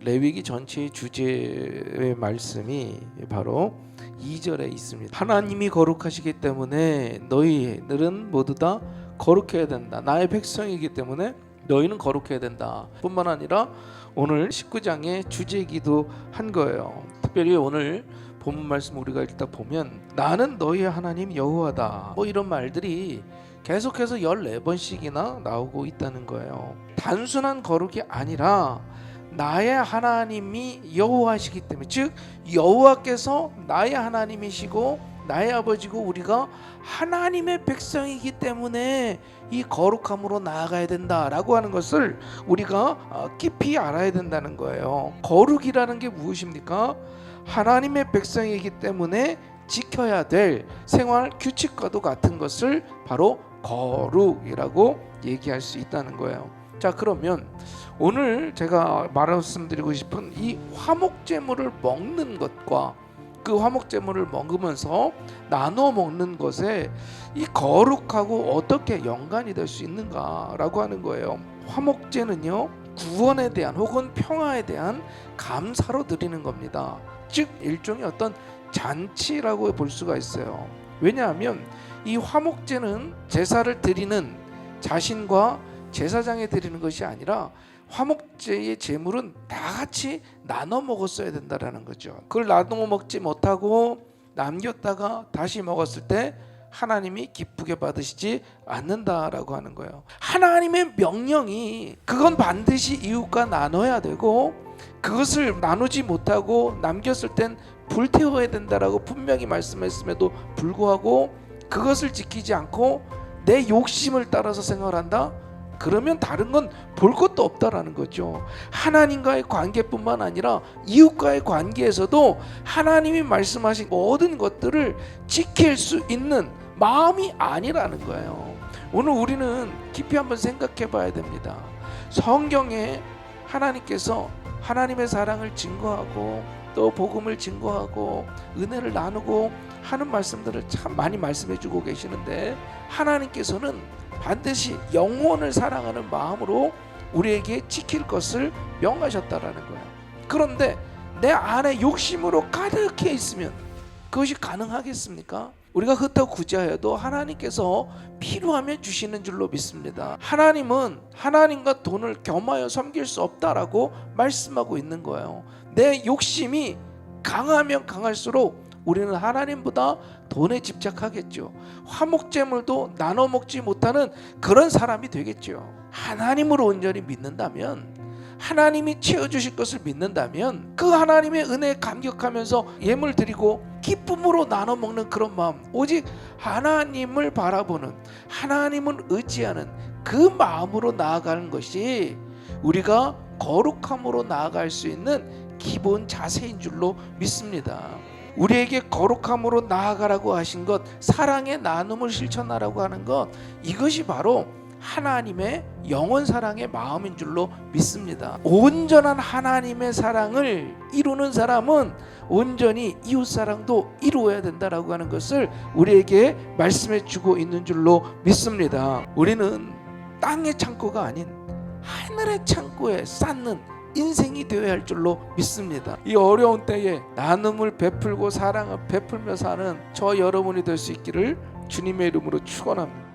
레위기 전체의 주제의 말씀이 바로 2절에 있습니다. 하나님이 거룩하시기 때문에 너희들은 모두 다 거룩해야 된다. 나의 백성이기 때문에 너희는 거룩해야 된다. 뿐만 아니라 오늘 19장의 주제이기도 한 거예요. 특별히 오늘 본문 말씀 우리가 읽다 보면 나는 너희의 하나님 여호와다, 이런 말들이 계속해서 14번씩이나 나오고 있다는 거예요. 단순한 거룩이 아니라 나의 하나님이 여호와시기 때문에, 즉 여호와께서 나의 하나님이시고 나의 아버지고 우리가 하나님의 백성이기 때문에 이 거룩함으로 나아가야 된다라고 하는 것을 우리가 깊이 알아야 된다는 거예요. 거룩이라는 게 무엇입니까? 하나님의 백성이기 때문에 지켜야 될 생활 규칙과도 같은 것을 바로 거룩이라고 얘기할 수 있다는 거예요. 자, 그러면 오늘 제가 말씀드리고 싶은 이 화목제물을 먹는 것과 그 화목제물을 먹으면서 나눠 먹는 것에 이 거룩하고 어떻게 연관이 될 수 있는가라고 하는 거예요. 화목제는요, 구원에 대한 혹은 평화에 대한 감사로 드리는 겁니다. 즉 일종의 어떤 잔치라고 볼 수가 있어요. 왜냐하면 이 화목제는 제사를 드리는 자신과 제사장에 드리는 것이 아니라 화목제의 제물은 다 같이 나눠 먹었어야 된다라는 거죠. 그걸 나눠 먹지 못하고 남겼다가 다시 먹었을 때 하나님이 기쁘게 받으시지 않는다라고 하는 거예요. 하나님의 명령이 그건 반드시 이웃과 나눠야 되고, 그것을 나누지 못하고 남겼을 땐 불태워야 된다라고 분명히 말씀했음에도 불구하고 그것을 지키지 않고 내 욕심을 따라서 생활한다? 그러면 다른 건 볼 것도 없다라는 거죠. 하나님과의 관계뿐만 아니라 이웃과의 관계에서도 하나님이 말씀하신 모든 것들을 지킬 수 있는 마음이 아니라는 거예요. 오늘 우리는 깊이 한번 생각해 봐야 됩니다. 성경에 하나님께서 하나님의 사랑을 증거하고 또 복음을 증거하고 은혜를 나누고 하는 말씀들을 참 많이 말씀해 주고 계시는데, 하나님께서는 반드시 영혼을 사랑하는 마음으로 우리에게 지킬 것을 명하셨다라는 거예요. 그런데 내 안에 욕심으로 가득해 있으면 그것이 가능하겠습니까? 우리가 그렇다고 구제하여도 하나님께서 필요하면 주시는 줄로 믿습니다. 하나님은 하나님과 돈을 겸하여 섬길 수 없다라고 말씀하고 있는 거예요. 내 욕심이 강하면 강할수록 우리는 하나님보다 돈에 집착하겠죠. 화목제물도 나눠 먹지 못하는 그런 사람이 되겠죠. 하나님을 온전히 믿는다면, 하나님이 채워주실 것을 믿는다면 그 하나님의 은혜에 감격하면서 예물 드리고 기쁨으로 나눠 먹는 그런 마음, 오직 하나님을 바라보는, 하나님을 의지하는 그 마음으로 나아가는 것이 우리가 거룩함으로 나아갈 수 있는 기본 자세인 줄로 믿습니다. 우리에게 거룩함으로 나아가라고 하신 것, 사랑의 나눔을 실천하라고 하는 것, 이것이 바로 하나님의 영원 사랑의 마음인 줄로 믿습니다. 온전한 하나님의 사랑을 이루는 사람은 온전히 이웃 사랑도 이루어야 된다라고 하는 것을 우리에게 말씀해 주고 있는 줄로 믿습니다. 우리는 땅의 창고가 아닌 하늘의 창고에 쌓는 인생이 되어야 할 줄로 믿습니다. 이 어려운 때에 나눔을 베풀고 사랑을 베풀며 사는 저 여러분이 될 수 있기를 주님의 이름으로 축원합니다.